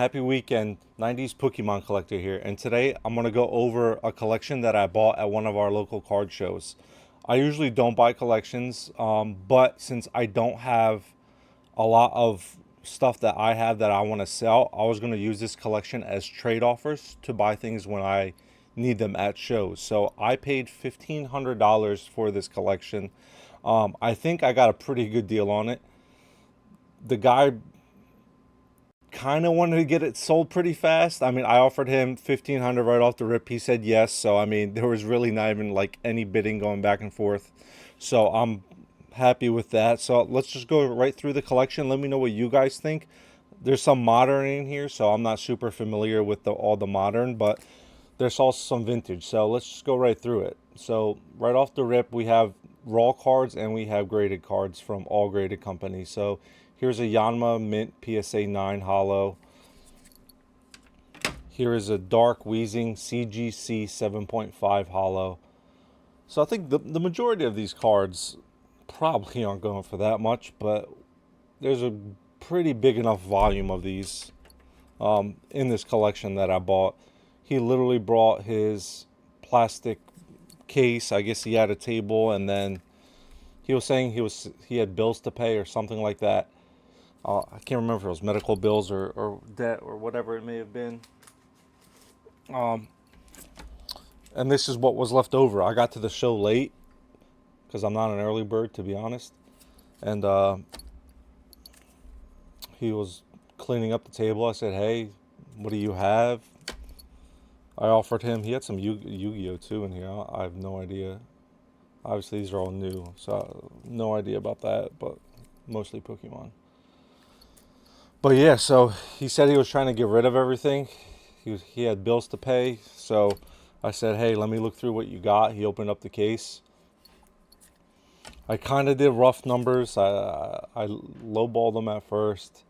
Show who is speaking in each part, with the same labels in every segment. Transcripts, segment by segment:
Speaker 1: Happy weekend, 90s Pokemon collector here, and today I'm going to go over a collection that I bought at one of our local card shows. I usually don't buy collections, but since I don't have a lot of stuff that I have that I want to sell, I was going to use this collection as trade offers to buy things when I need them at shows. So I paid $1,500 for this collection. I think I got a pretty good deal on it. The guy kind of wanted to get it sold pretty fast. I mean, I offered him 1,500 right off the rip. He said yes. So I mean, there was really not even like any bidding going back and forth. So I'm happy with that. So let's just go right through the collection. Let me know what you guys think. There's some modern in here, so I'm not super familiar with all the modern, but there's also some vintage. So let's just go right through it. So right off the rip, we have raw cards and we have graded cards from all graded companies. So here's a Yanma Mint PSA 9 Holo. Here is a Dark Weezing CGC 7.5 Holo. So I think the majority of these cards probably aren't going for that much, but there's a pretty big enough volume of these in this collection that I bought. He literally brought his plastic case. I guess he had a table, and then he was saying he had bills to pay or something like that. I can't remember if it was medical bills or debt or whatever it may have been. And this is what was left over. I got to the show late because I'm not an early bird, to be honest. And he was cleaning up the table. I said, "Hey, what do you have?" I offered him. He had some Yu-Gi-Oh too in here. I have no idea. Obviously, these are all new, so no idea about that. But mostly Pokemon. But yeah, so he said he was trying to get rid of everything. He had bills to pay, so I said, "Hey, let me look through what you got." He opened up the case. I kind of did rough numbers. I lowballed him at first.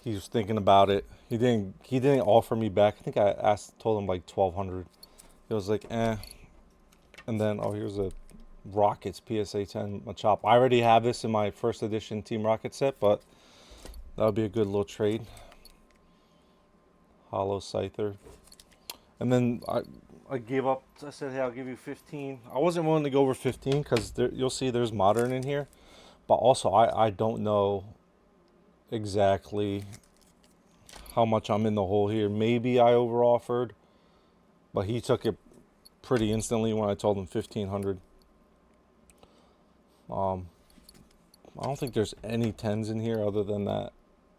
Speaker 1: He was thinking about it. He didn't offer me back. I think told him like 1,200. It was like and then here's a Rockets PSA 10 Machop. I already have this in my first edition Team Rocket set, but that would be a good little trade. Hollow Scyther. And then I gave up. I said, "Hey, I'll give you 15." I wasn't willing to go over 15 because you'll see there's modern in here. But also, I don't know exactly how much I'm in the hole here. Maybe I overoffered, but he took it pretty instantly when I told him 1,500. I don't think there's any 10s in here other than that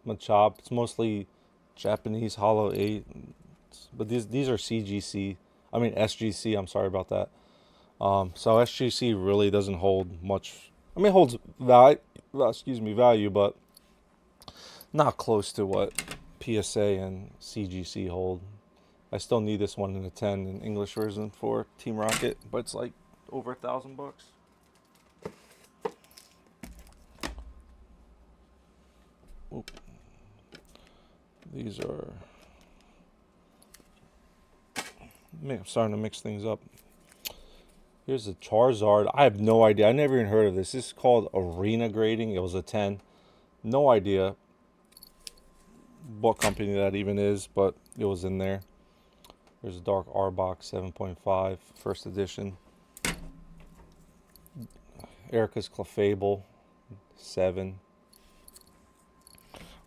Speaker 1: Machop. It's mostly Japanese Holo 8, but these are CGC. I mean SGC. I'm sorry about that. So SGC really doesn't hold much. I mean, it holds value, but not close to what PSA and CGC hold. I still need this one in a 10 in English version for Team Rocket, but it's like over $1,000. Oop. These are. I'm starting to mix things up. Here's a Charizard. I have no idea. I never even heard of this. This is called Arena Grading. It was a 10. No idea what company that even is, but it was in there. There's a Dark Arbok 7.5, first edition. Erica's Clefable 7.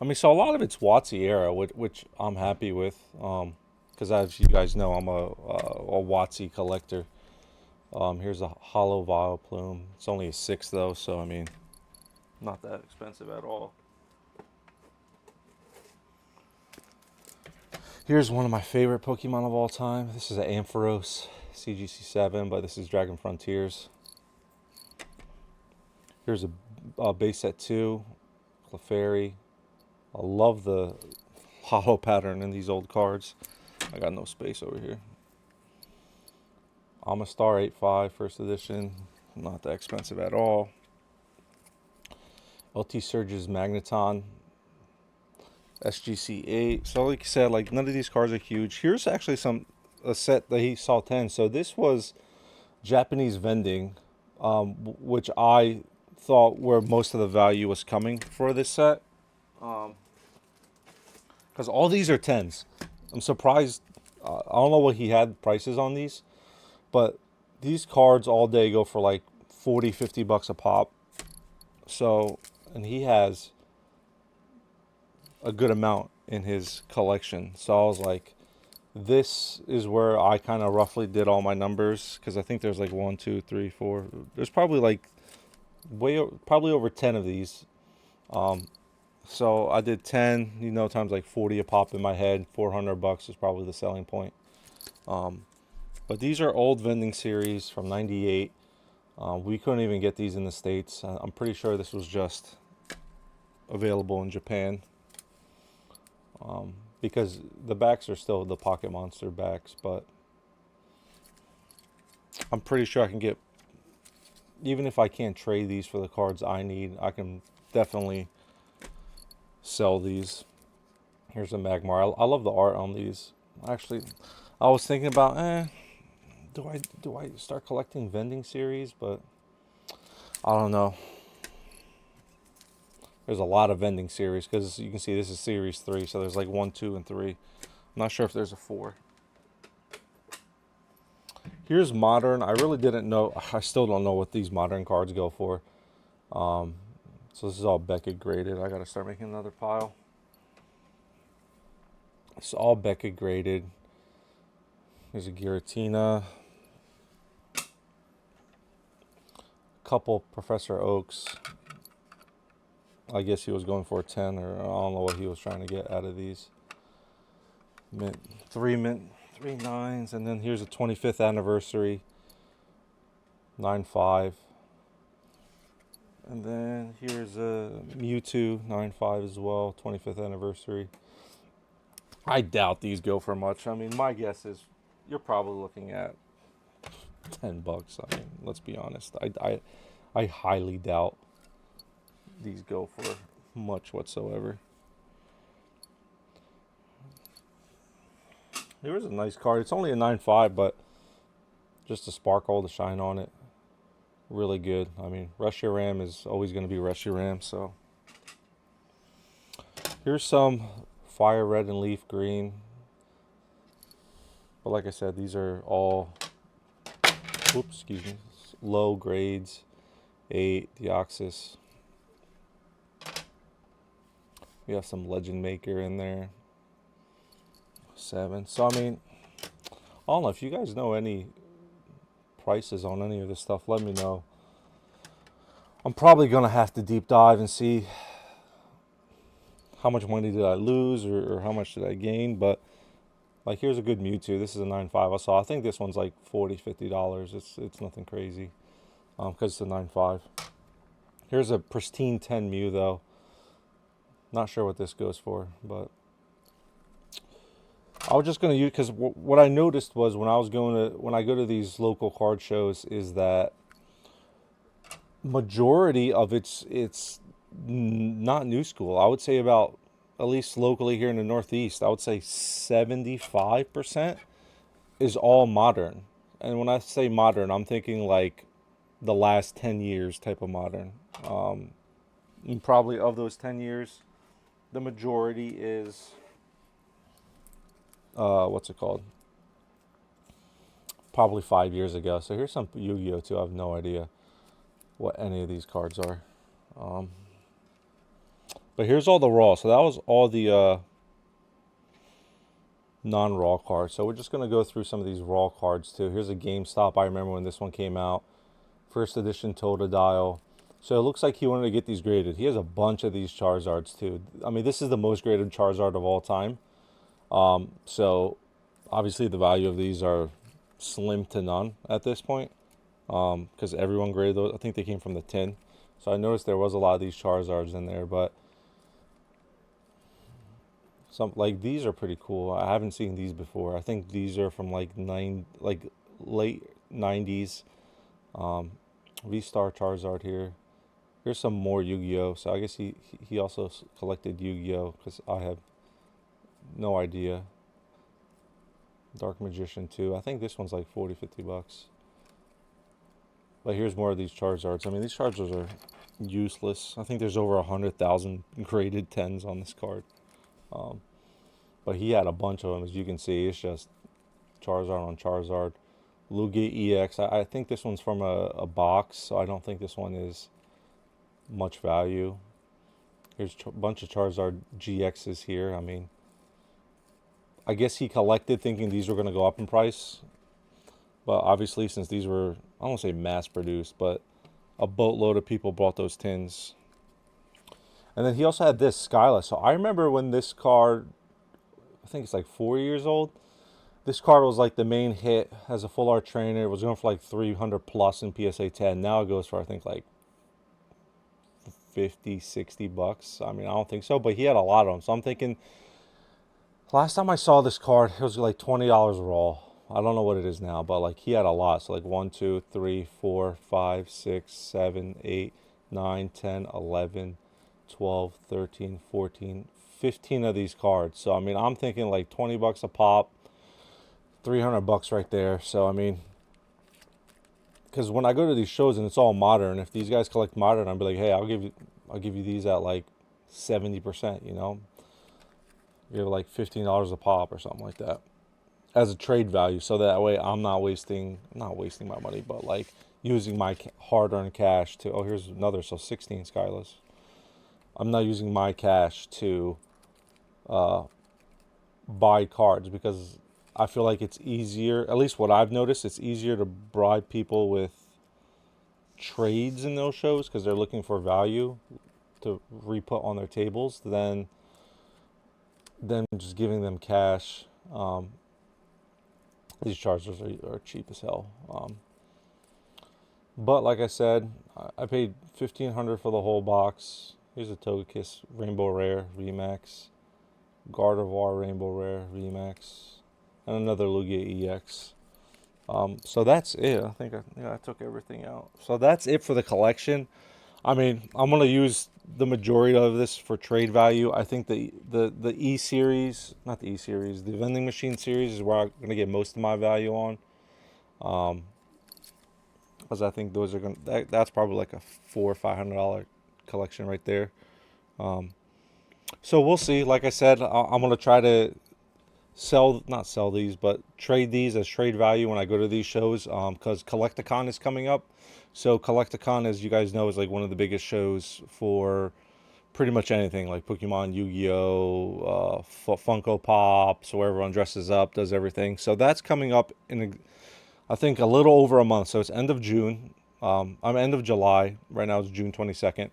Speaker 1: I mean, so a lot of it's WotC era, which I'm happy with, because as you guys know, I'm a WotC collector. Here's a Holo Vileplume. It's only a 6 though, so I mean, not that expensive at all. Here's one of my favorite Pokemon of all time. This is an Ampharos CGC 7, but this is Dragon Frontiers. Here's a base set 2, Clefairy. I love the hollow pattern in these old cards. I got no space over here. Amistar 8.5, first edition. Not that expensive at all. LT Surge's Magneton. SGC 8. So like I said, like none of these cards are huge. Here's actually a set that he saw 10. So this was Japanese vending, which I thought where most of the value was coming for this set. because all these are 10s. I'm surprised. I don't know what he had prices on these, but these cards all day go for like 40, 50 bucks a pop. So, and he has a good amount in his collection. So I was like, this is where I kind of roughly did all my numbers, because I think there's like 1, 2, 3, 4. There's probably like probably over 10 of these. So I did 10, times like 40 a pop in my head. 400 bucks is probably the selling point. But these are old vending series from '98. We couldn't even get these in the States. I'm pretty sure this was just available in Japan. Because the backs are still the Pocket Monster backs, but I'm pretty sure I can get, even if I can't trade these for the cards I need, I can definitely sell these. Here's a Magmar. I love the art on these. Actually, I was thinking about, do I start collecting vending series? But I don't know. There's a lot of vending series, because you can see this is series 3, so there's like 1, 2, and 3. I'm not sure if there's a 4. Here's modern. I really didn't know. I still don't know what these modern cards go for. So this is all Beckett graded. I got to start making another pile. It's all Beckett graded. There's a Giratina. Couple Professor Oaks. I guess he was going for a 10, or I don't know what he was trying to get out of these. Mint, 3 9s, and then here's a 25th anniversary, 9.5. And then here's a Mewtwo, 9.5 as well, 25th anniversary. I doubt these go for much. I mean, my guess is you're probably looking at 10 bucks. I mean, let's be honest. I highly doubt these go for much whatsoever. Here's a nice card. It's only a 9.5, but just the sparkle, the shine on it, really good. I mean, Reshiram is always going to be Reshiram. So here's some Fire Red and Leaf Green. But like I said, these are all, low grades. 8, Deoxys. We have some Legend Maker in there. 7. So, I mean, I don't know. If you guys know any prices on any of this stuff, let me know. I'm probably going to have to deep dive and see how much money did I lose, or how much did I gain. But, like, here's a good Mewtwo. This is a 9.5 I saw. I think this one's like $40, $50. It's nothing crazy, because it's a 9.5. Here's a pristine 10 Mew, though. Not sure what this goes for, but I was just going to use, because what I noticed was when I go to these local card shows, is that majority of it's not new school. I would say about, at least locally here in the Northeast, I would say 75% is all modern. And when I say modern, I'm thinking like the last 10 years type of modern. And probably of those 10 years, the majority is, what's it called? Probably 5 years ago. So here's some Yu-Gi-Oh! Too. I have no idea what any of these cards are. But here's all the raw. So that was all the non-raw cards. So we're just going to go through some of these raw cards too. Here's a GameStop. I remember when this one came out. First edition Totodile. So it looks like he wanted to get these graded. He has a bunch of these Charizards too. I mean, this is the most graded Charizard of all time. So obviously the value of these are slim to none at this point, because everyone graded those. I think they came from the tin. So I noticed there was a lot of these Charizards in there, but some like these are pretty cool. I haven't seen these before. I think these are from like late 90s. V-Star Charizard here. Here's some more Yu-Gi-Oh! So I guess he also collected Yu-Gi-Oh! Because I have no idea. Dark Magician too. I think this one's like 40, 50 bucks. But here's more of these Charizards. I mean, these Charizards are useless. I think there's over 100,000 graded 10s on this card. But he had a bunch of them, as you can see. It's just Charizard on Charizard. Lugia EX. I think this one's from a box, so I don't think this one is much value. Here's a bunch of Charizard GXs here. I mean, I guess he collected thinking these were going to go up in price. But obviously, since these were, I don't want to say mass produced, but a boatload of people bought those tins. And then he also had this Skyla. So I remember when this card, I think it's like 4 years old. This card was like the main hit as a full art trainer. It was going for like 300 plus in PSA 10. Now it goes for, I think, like 50, 60 bucks. I mean, I don't think so, but he had a lot of them. So I'm thinking, last time I saw this card, it was like $20 raw. I don't know what it is now, but like he had a lot. So like 1, 2, 3, 4, 5, 6, 7, 8, 9, 10, 11, 12, 13, 14, 15 of these cards. So I mean, I'm thinking like 20 bucks a pop, 300 bucks right there. So I mean, because when I go to these shows and it's all modern, if these guys collect modern, I'd be like, hey, I'll give you these at like 70%, you know, give like $15 a pop or something like that as a trade value, so that way I'm not wasting my money, but like using my hard-earned cash to, oh, here's another, so 16 Skylas. I'm not using my cash to buy cards, because I feel like it's easier, at least what I've noticed, it's easier to bribe people with trades in those shows because they're looking for value to re-put on their tables than just giving them cash. These chargers are cheap as hell. But like I said, I paid $1,500 for the whole box. Here's a Togekiss Rainbow Rare VMAX, Gardevoir Rainbow Rare VMAX, and another Lugia EX. So that's it. I think I took everything out. So that's it for the collection. I mean, I'm gonna use the majority of this for trade value. I think the E series, not the E series, the vending machine series is where I'm gonna get most of my value on. Because I think those are that's probably like a $400 or $500 collection right there. So we'll see. Like I said, I'm gonna try to not sell these, but trade these as trade value when I go to these shows, because Collecticon is coming up. So Collecticon, as you guys know, is like one of the biggest shows for pretty much anything, like Pokemon, Yu-Gi-Oh, Funko Pops, where everyone dresses up, does everything. So that's coming up in I think a little over a month. So it's end of June. I'm end of July right now. It's June 22nd.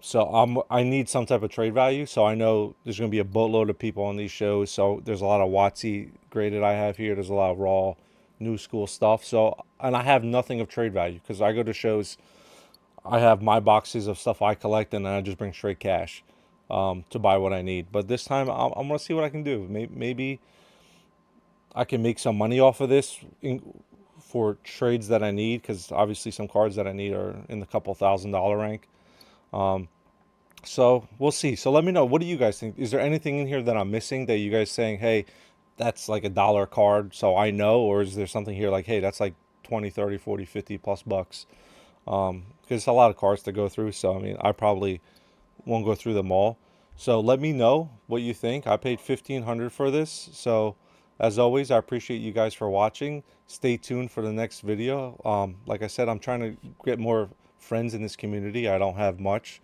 Speaker 1: So I need some type of trade value. So I know there's going to be a boatload of people on these shows. So there's a lot of WotC graded I have here. There's a lot of raw, new school stuff. So, and I have nothing of trade value because I go to shows. I have my boxes of stuff I collect, and then I just bring straight cash to buy what I need. But this time, I'm going to see what I can do. Maybe I can make some money off of this for trades that I need, because obviously some cards that I need are in the couple $1,000 rank. So we'll see. So let me know, what do you guys think? Is there anything in here that I'm missing that you guys saying, hey, that's like $1 card, so I know? Or is there something here like, hey, that's like 20, 30, 40, 50 plus bucks? Because it's a lot of cards to go through. So I mean, I probably won't go through them all. So let me know what you think. I paid $1,500 for this. So as always, I appreciate you guys for watching. Stay tuned for the next video. Like I said, I'm trying to get more friends in this community. I don't have much.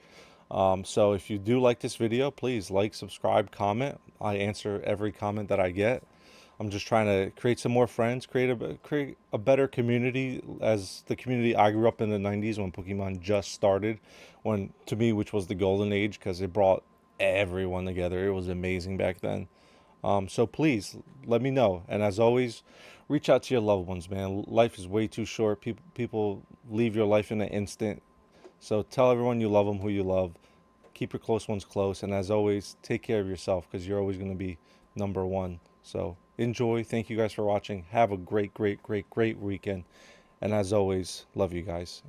Speaker 1: So if you do like this video, please like, subscribe, comment. I answer every comment that I get. I'm just trying to create some more friends, create a better community, as the community I grew up in the 90s when Pokemon just started, to me, which was the golden age, because it brought everyone together. It was amazing back then. So please let me know. And as always, reach out to your loved ones, man. Life is way too short. People leave your life in an instant. So tell everyone you love them, who you love. Keep your close ones close. And as always, take care of yourself, because you're always going to be number one. So enjoy. Thank you guys for watching. Have a great weekend. And as always, love you guys.